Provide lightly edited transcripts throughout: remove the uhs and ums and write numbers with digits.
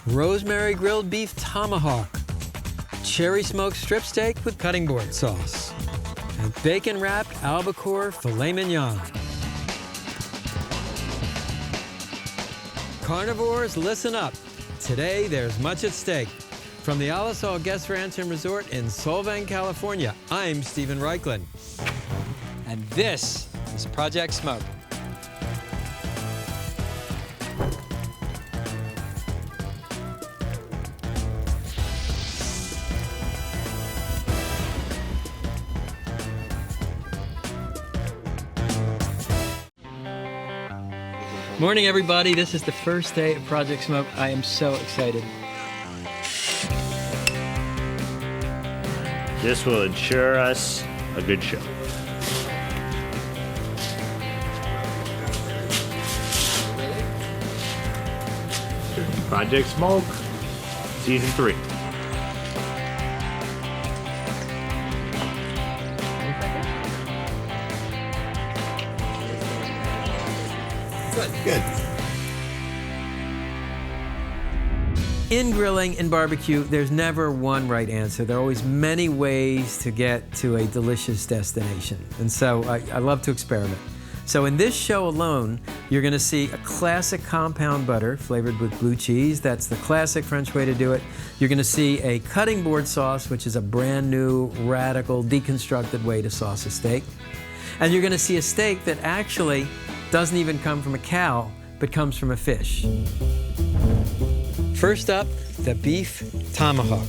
rosemary grilled beef tomahawk, cherry smoked strip steak with cutting board sauce, and bacon wrapped albacore filet mignon. Carnivores, listen up. Today there's much at stake. From the Alisal Guest Ranch and Resort in Solvang, California, I'm Stephen Raichlen. And this is Project Smoke. Morning, everybody. This is the first day of Project Smoke. I am so excited. This will ensure us a good show. Project Smoke, Season 3. Good. In grilling and barbecue, there's never one right answer. There are always many ways to get to a delicious destination. And so I love to experiment. So in this show alone, you're going to see a classic compound butter flavored with blue cheese. That's the classic French way to do it. You're going to see a cutting board sauce, which is a brand new, radical, deconstructed way to sauce a steak. And you're going to see a steak that actually doesn't even come from a cow, but comes from a fish. First up, the beef tomahawk.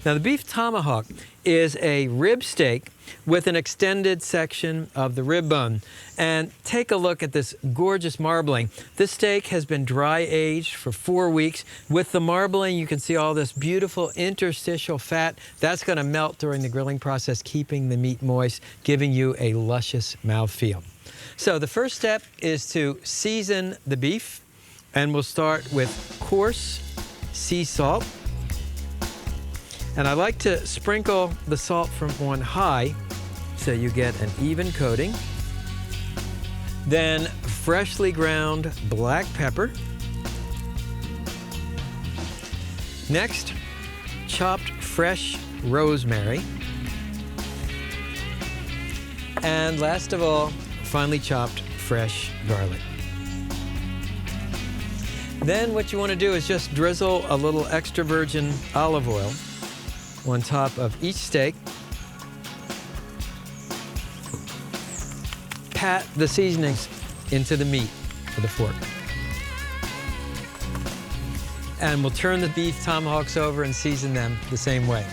Now, the beef tomahawk is a rib steak with an extended section of the rib bone. And take a look at this gorgeous marbling. This steak has been dry aged for 4 weeks. With the marbling, you can see all this beautiful interstitial fat. That's going to melt during the grilling process, keeping the meat moist, giving you a luscious mouthfeel. So the first step is to season the beef. And we'll start with coarse sea salt. And I like to sprinkle the salt from on high so you get an even coating. Then freshly ground black pepper. Next, chopped fresh rosemary. And last of all, finely chopped fresh garlic. Then what you want to do is just drizzle a little extra virgin olive oil on top of each steak. Pat the seasonings into the meat with a fork. And we'll turn the beef tomahawks over and season them the same way.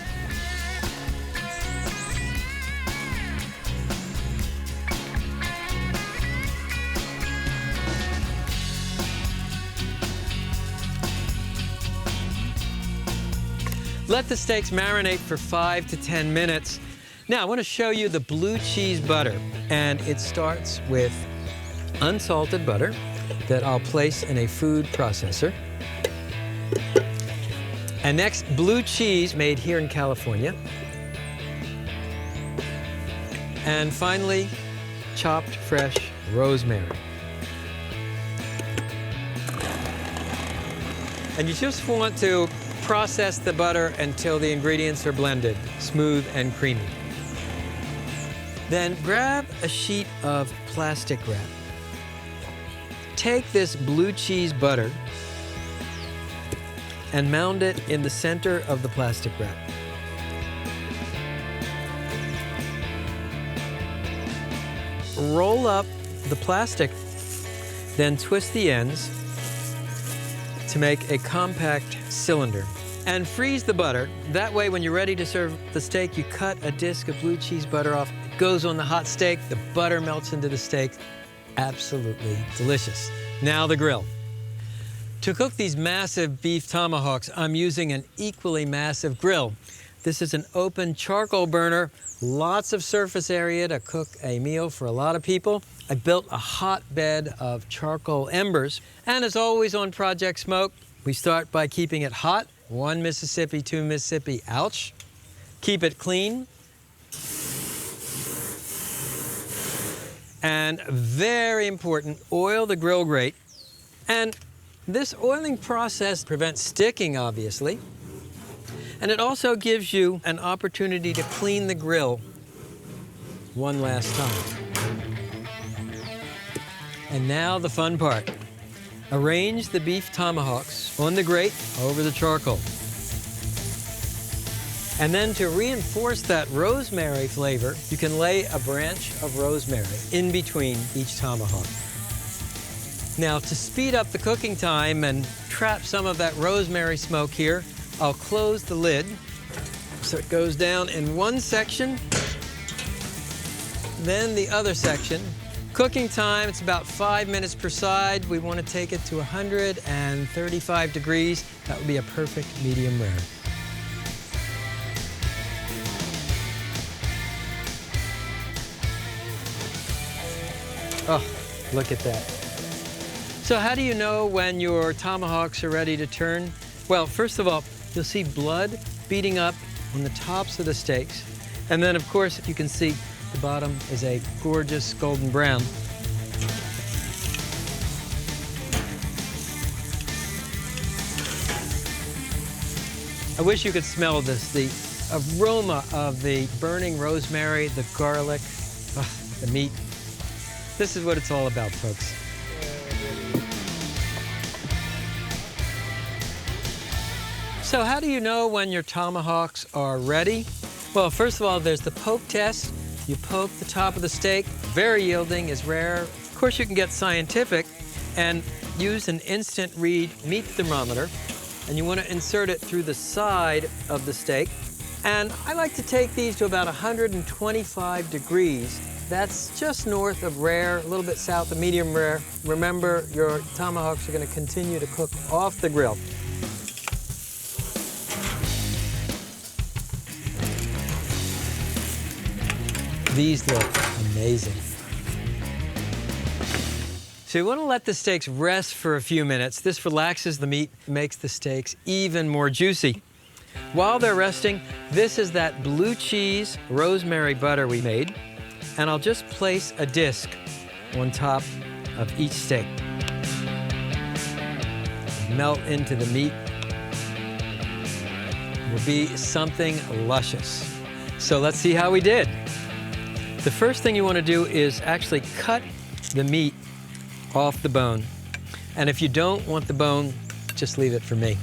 Let the steaks marinate for 5 to 10 minutes. Now, I want to show you the blue cheese butter, and it starts with unsalted butter that I'll place in a food processor. And next, blue cheese made here in California. And finally, chopped fresh rosemary. And you just want to process the butter until the ingredients are blended, smooth and creamy. Then grab a sheet of plastic wrap. Take this blue cheese butter and mound it in the center of the plastic wrap. Roll up the plastic, then twist the ends to make a compact cylinder. And freeze the butter. That way, when you're ready to serve the steak, you cut a disc of blue cheese butter off. It goes on the hot steak. The butter melts into the steak. Absolutely delicious. Now the grill. To cook these massive beef tomahawks, I'm using an equally massive grill. This is an open charcoal burner, lots of surface area to cook a meal for a lot of people. I built a hotbed of charcoal embers. And as always on Project Smoke, we start by keeping it hot. 1 Mississippi, 2 Mississippi, ouch. Keep it clean. And very important, oil the grill grate. And This oiling process prevents sticking, obviously, and it also gives you an opportunity to clean the grill one last time. And now the fun part. Arrange the beef tomahawks on the grate over the charcoal. And then to reinforce that rosemary flavor, you can lay a branch of rosemary in between each tomahawk. Now, to speed up the cooking time and trap some of that rosemary smoke here, I'll close the lid so it goes down in one section, then the other section. Cooking time, it's about 5 minutes per side. We want to take it to 135 degrees. That would be a perfect medium rare. Oh, look at that. So how do you know when your tomahawks are ready to turn? Well, first of all, you'll see blood beating up on the tops of the steaks. And then, of course, you can see the bottom is a gorgeous golden brown. I wish you could smell this, the aroma of the burning rosemary, the garlic, the meat. This is what it's all about, folks. So how do you know when your tomahawks are ready? Well, first of all, there's the poke test. You poke the top of the steak. Very yielding, is rare. Of course, you can get scientific and use an instant read meat thermometer. And you want to insert it through the side of the steak. And I like to take these to about 125 degrees. That's just north of rare, a little bit south of medium rare. Remember, your tomahawks are going to continue to cook off the grill. These look amazing. So you want to let the steaks rest for a few minutes. This relaxes the meat, makes the steaks even more juicy. While they're resting, this is that blue cheese rosemary butter we made. And I'll just place a disc on top of each steak. Melt into the meat. It will be something luscious. So let's see how we did. The first thing you want to do is actually cut the meat off the bone. And if you don't want the bone, just leave it for me.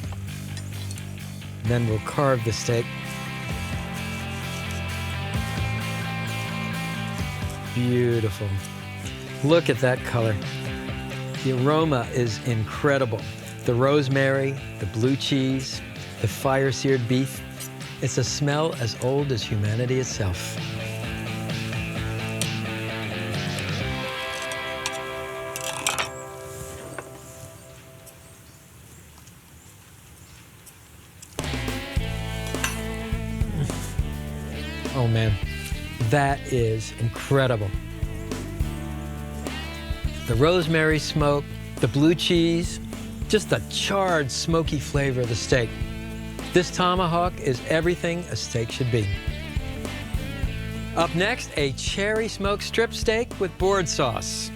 Then we'll carve the steak. Beautiful. Look at that color. The aroma is incredible. The rosemary, the blue cheese, the fire-seared beef. It's a smell as old as humanity itself. Oh man, that is incredible. The rosemary smoke, the blue cheese, just the charred, smoky flavor of the steak. This tomahawk is everything a steak should be. Up next, a cherry smoked strip steak with board sauce.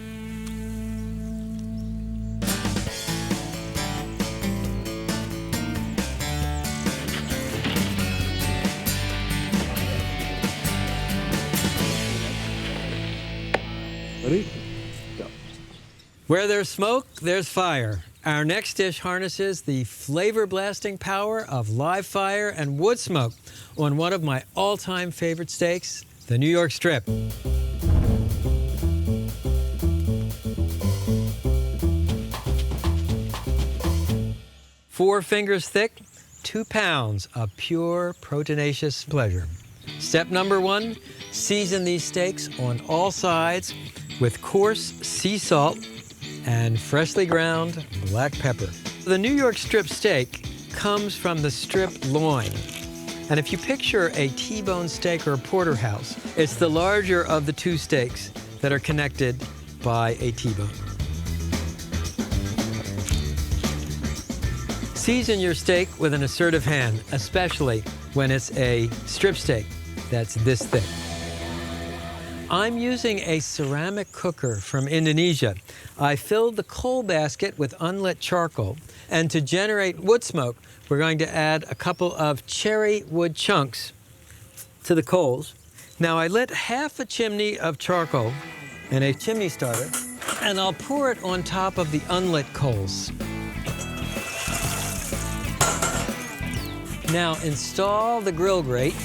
Ready? Go. Where there's smoke, there's fire. Our next dish harnesses the flavor-blasting power of live fire and wood smoke on one of my all-time favorite steaks, the New York Strip. 4 fingers thick, 2 pounds of pure proteinaceous pleasure. Step number 1, season these steaks on all sides with coarse sea salt and freshly ground black pepper. The New York strip steak comes from the strip loin. And if you picture a T-bone steak or a porterhouse, it's the larger of the 2 steaks that are connected by a T-bone. Season your steak with an assertive hand, especially when it's a strip steak that's this thick. I'm using a ceramic cooker from Indonesia. I filled the coal basket with unlit charcoal, and to generate wood smoke, we're going to add a couple of cherry wood chunks to the coals. Now I lit half a chimney of charcoal in a chimney starter, and I'll pour it on top of the unlit coals. Now install the grill grate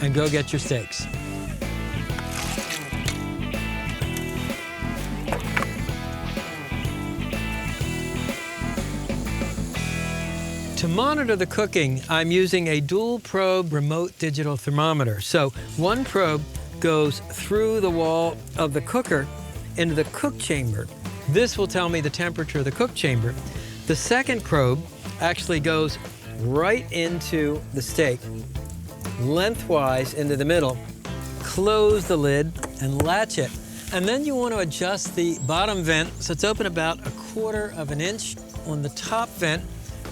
and go get your steaks. To monitor the cooking, I'm using a dual probe remote digital thermometer. So one probe goes through the wall of the cooker into the cook chamber. This will tell me the temperature of the cook chamber. The second probe actually goes right into the steak, lengthwise into the middle. Close the lid and latch it. And then you want to adjust the bottom vent so it's open about 1/4 of an inch on the top vent.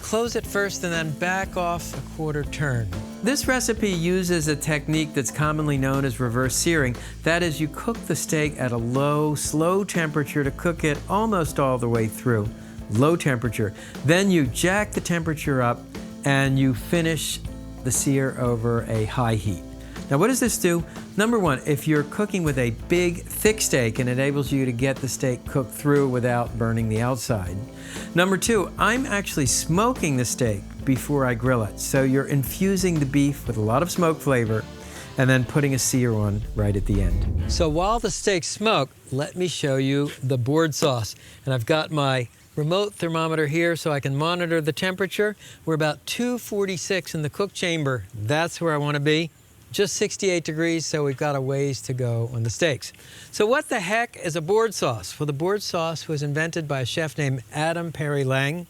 Close it first and then back off 1/4 turn. This recipe uses a technique that's commonly known as reverse searing. That is, you cook the steak at a low, slow temperature to cook it almost all the way through. Low temperature. Then you jack the temperature up and you finish the sear over a high heat. Now what does this do? Number one, if you're cooking with a big, thick steak, it enables you to get the steak cooked through without burning the outside. Number two, I'm actually smoking the steak before I grill it. So you're infusing the beef with a lot of smoke flavor and then putting a sear on right at the end. So while the steaks smoke, let me show you the board sauce. And I've got my remote thermometer here so I can monitor the temperature. We're about 246 in the cook chamber. That's where I want to be. Just 68 degrees, so we've got a ways to go on the steaks. So what the heck is a board sauce? Well, the board sauce was invented by a chef named Adam Perry Lang.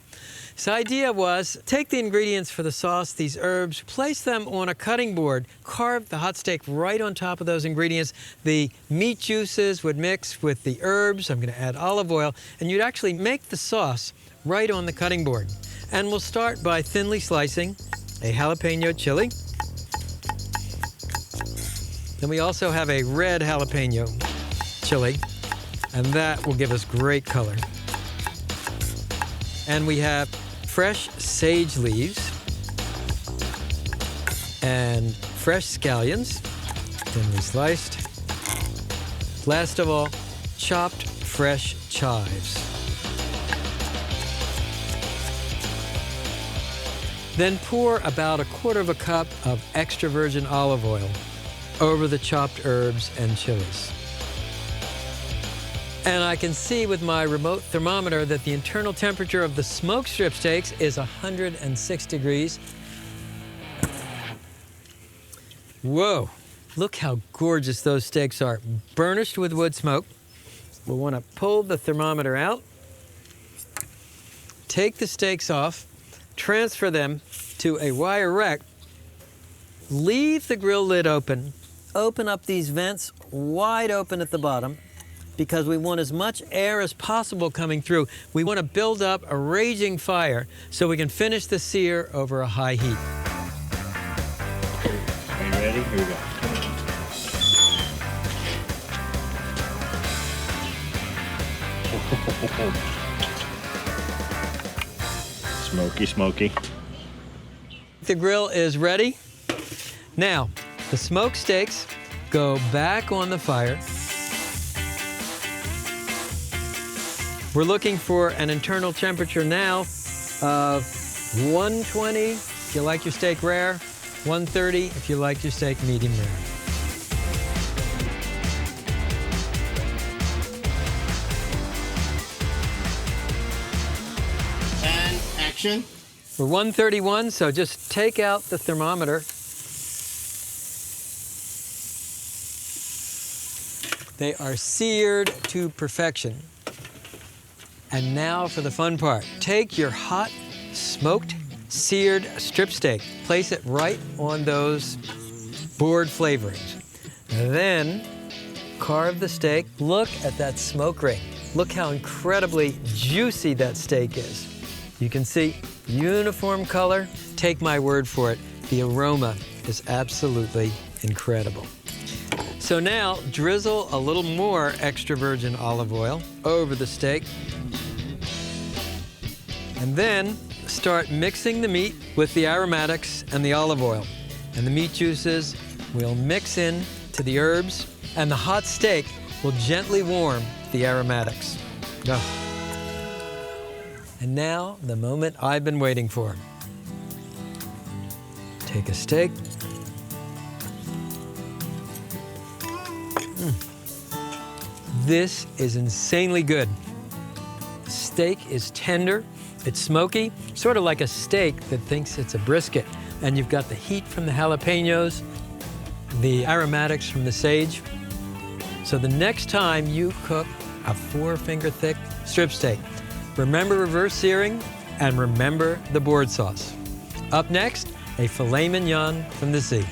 His idea was take the ingredients for the sauce, these herbs, place them on a cutting board, carve the hot steak right on top of those ingredients. The meat juices would mix with the herbs. I'm going to add olive oil, and you'd actually make the sauce right on the cutting board. And we'll start by thinly slicing a jalapeno chili. Then we also have a red jalapeno chili, and that will give us great color. And we have fresh sage leaves and fresh scallions, thinly sliced. Last of all, chopped fresh chives. Then pour about 1/4 cup of extra virgin olive oil over the chopped herbs and chilies. And I can see with my remote thermometer that the internal temperature of the smoked strip steaks is 106 degrees. Whoa, look how gorgeous those steaks are. Burnished with wood smoke. We'll want to pull the thermometer out, take the steaks off, transfer them to a wire rack, leave the grill lid open, open up these vents wide open at the bottom because we want as much air as possible coming through. We want to build up a raging fire so we can finish the sear over a high heat. Are you ready? Here we go. Smoky, smoky. The grill is ready. Now, the smoked steaks go back on the fire. We're looking for an internal temperature now of 120 if you like your steak rare, 130 if you like your steak medium rare. And action. We're 131, so just take out the thermometer. They are seared to perfection. And now for the fun part. Take your hot, smoked, seared strip steak. Place it right on those board flavorings. And then carve the steak. Look at that smoke ring. Look how incredibly juicy that steak is. You can see uniform color. Take my word for it, the aroma is absolutely incredible. So now drizzle a little more extra virgin olive oil over the steak. And then start mixing the meat with the aromatics and the olive oil. And the meat juices will mix in to the herbs, and the hot steak will gently warm the aromatics. Oh. And now, the moment I've been waiting for. Take a steak. This is insanely good. The steak is tender, it's smoky, sort of like a steak that thinks it's a brisket. And you've got the heat from the jalapenos, the aromatics from the sage. So the next time you cook a 4-finger thick strip steak, remember reverse searing and remember the board sauce. Up next, a filet mignon from the sea.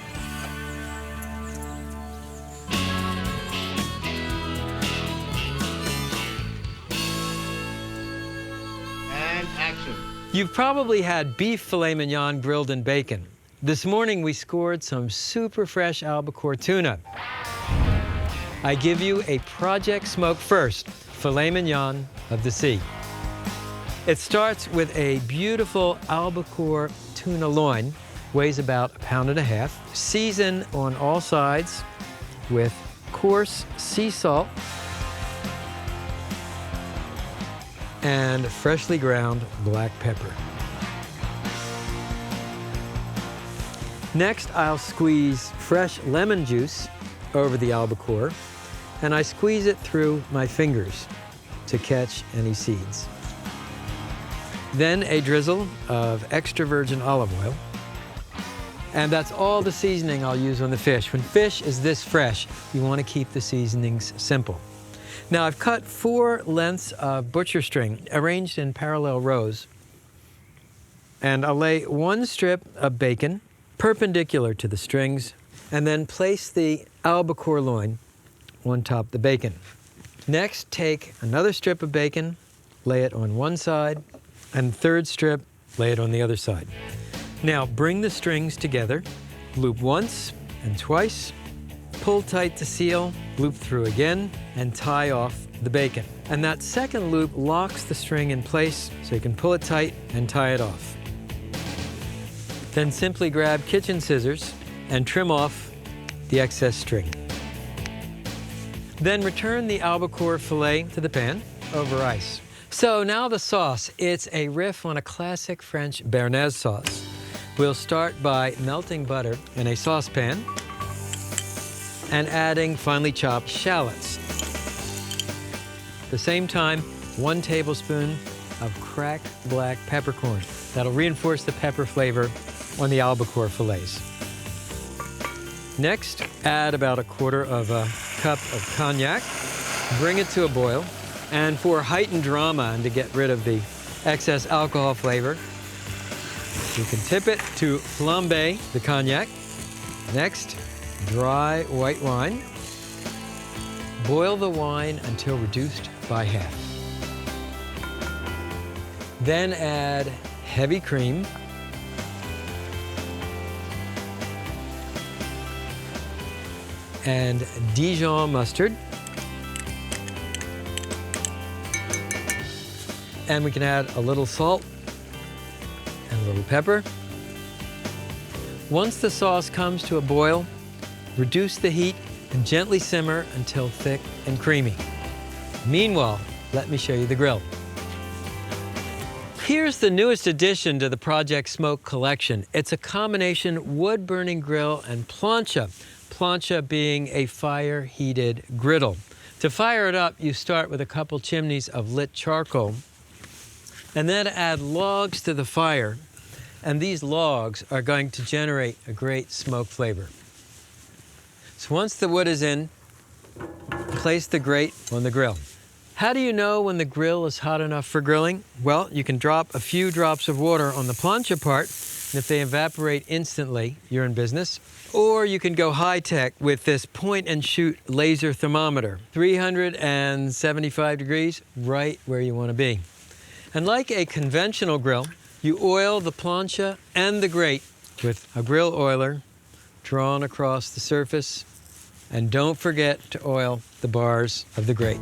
And action. You've probably had beef filet mignon grilled in bacon. This morning we scored some super fresh albacore tuna. I give you a Project Smoke First filet mignon of the sea. It starts with a beautiful albacore tuna loin, weighs about 1.5 pounds. Season on all sides with coarse sea salt and freshly ground black pepper. Next, I'll squeeze fresh lemon juice over the albacore, and I squeeze it through my fingers to catch any seeds. Then a drizzle of extra virgin olive oil. And that's all the seasoning I'll use on the fish. When fish is this fresh, you want to keep the seasonings simple. Now I've cut 4 lengths of butcher string arranged in parallel rows. And I'll lay 1 strip of bacon perpendicular to the strings, and then place the albacore loin on top of the bacon. Next, take another strip of bacon, lay it on one side, and 3rd strip, lay it on the other side. Now bring the strings together, loop once and twice, pull tight to seal, loop through again, and tie off the bacon. And that second loop locks the string in place so you can pull it tight and tie it off. Then simply grab kitchen scissors and trim off the excess string. Then return the albacore fillet to the pan over ice. So now the sauce. It's a riff on a classic French béarnaise sauce. We'll start by melting butter in a saucepan and adding finely chopped shallots. At the same time, 1 tablespoon of cracked black peppercorn. That'll reinforce the pepper flavor on the albacore fillets. Next, add about 1/4 cup of cognac. Bring it to a boil. And for heightened drama and to get rid of the excess alcohol flavor, you can tip it to flambe the cognac. Next, dry white wine. Boil the wine until reduced by half. Then add heavy cream. And Dijon mustard. And we can add a little salt and a little pepper. Once the sauce comes to a boil, reduce the heat and gently simmer until thick and creamy. Meanwhile, let me show you the grill. Here's the newest addition to the Project Smoke collection. It's a combination wood-burning grill and plancha. Plancha being a fire-heated griddle. To fire it up, you start with a couple chimneys of lit charcoal, and then add logs to the fire, and these logs are going to generate a great smoke flavor. So once the wood is in, place the grate on the grill. How do you know when the grill is hot enough for grilling? Well, you can drop a few drops of water on the plancha part, and if they evaporate instantly, you're in business. Or you can go high-tech with this point-and-shoot laser thermometer. 375 degrees, right where you want to be. And like a conventional grill, you oil the plancha and the grate with a grill oiler drawn across the surface And don't forget to oil the bars of the grate.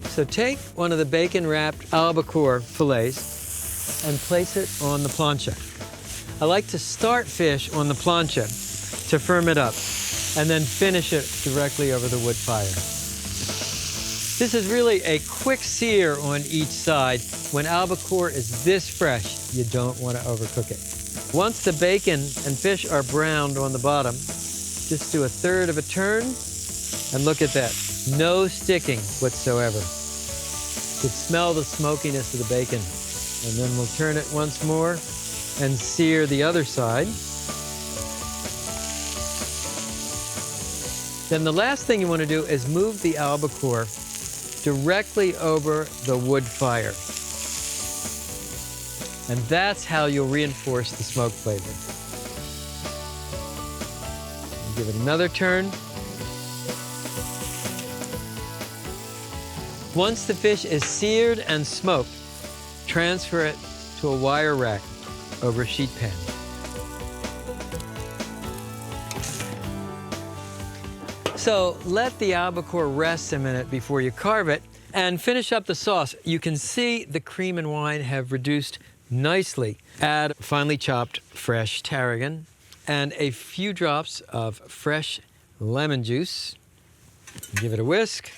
So take one of the bacon-wrapped albacore fillets and place it on the plancha. I like to start fish on the plancha to firm it up, and then finish it directly over the wood fire. This is really a quick sear on each side. When albacore is this fresh, you don't want to overcook it. Once the bacon and fish are browned on the bottom, just do a third of a turn, and look at that. No sticking whatsoever. You can smell the smokiness of the bacon. And then we'll turn it once more and sear the other side. Then the last thing you want to do is move the albacore directly over the wood fire. And that's how you'll reinforce the smoke flavor. Give it another turn. Once the fish is seared and smoked, transfer it to a wire rack over a sheet pan. So let the albacore rest a minute before you carve it and finish up the sauce. You can see the cream and wine have reduced nicely. Add finely chopped fresh tarragon and a few drops of fresh lemon juice. Give it a whisk,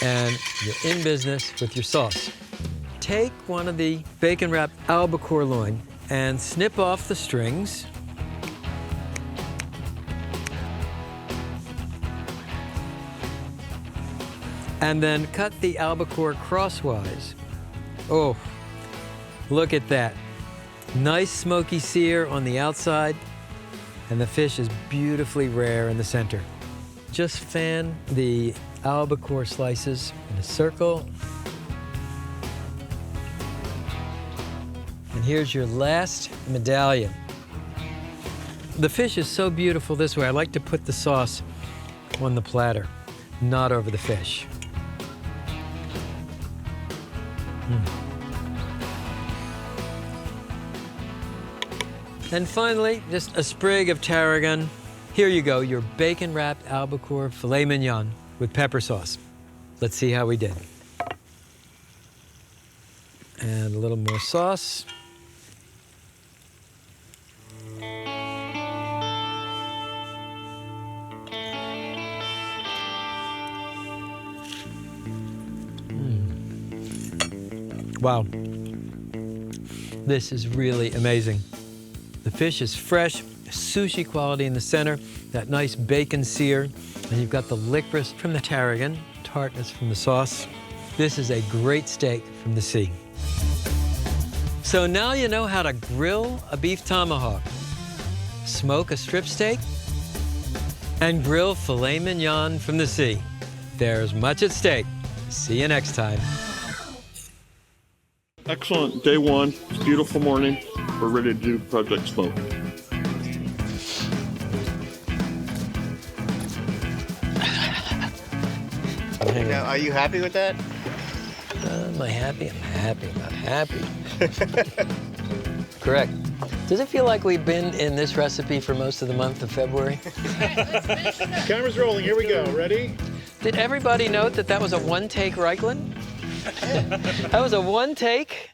and you're in business with your sauce. Take one of the bacon-wrapped albacore loin and snip off the strings. And then cut the albacore crosswise. Oh, look at that. Nice smoky sear on the outside, and the fish is beautifully rare in the center. Just fan the albacore slices in a circle. And here's your last medallion. The fish is so beautiful this way. I like to put the sauce on the platter, not over the fish. And finally, just a sprig of tarragon. Here you go, your bacon-wrapped albacore filet mignon with pepper sauce. Let's see how we did. And a little more sauce. Wow. This is really amazing. The fish is fresh, sushi quality in the center, that nice bacon sear, and you've got the licorice from the tarragon, tartness from the sauce. This is a great steak from the sea. So now you know how to grill a beef tomahawk, smoke a strip steak, and grill filet mignon from the sea. There's much at stake. See you next time. Excellent. Day one. It's a beautiful morning. We're ready to do Project Smoke. Now, are you happy with that? Am I happy? I'm happy. I'm not happy. Correct. Does it feel like we've been in this recipe for most of the month of February? Camera's rolling. Here we go. Ready? Did everybody note that that was a one-take Raichlen? That was a one-take.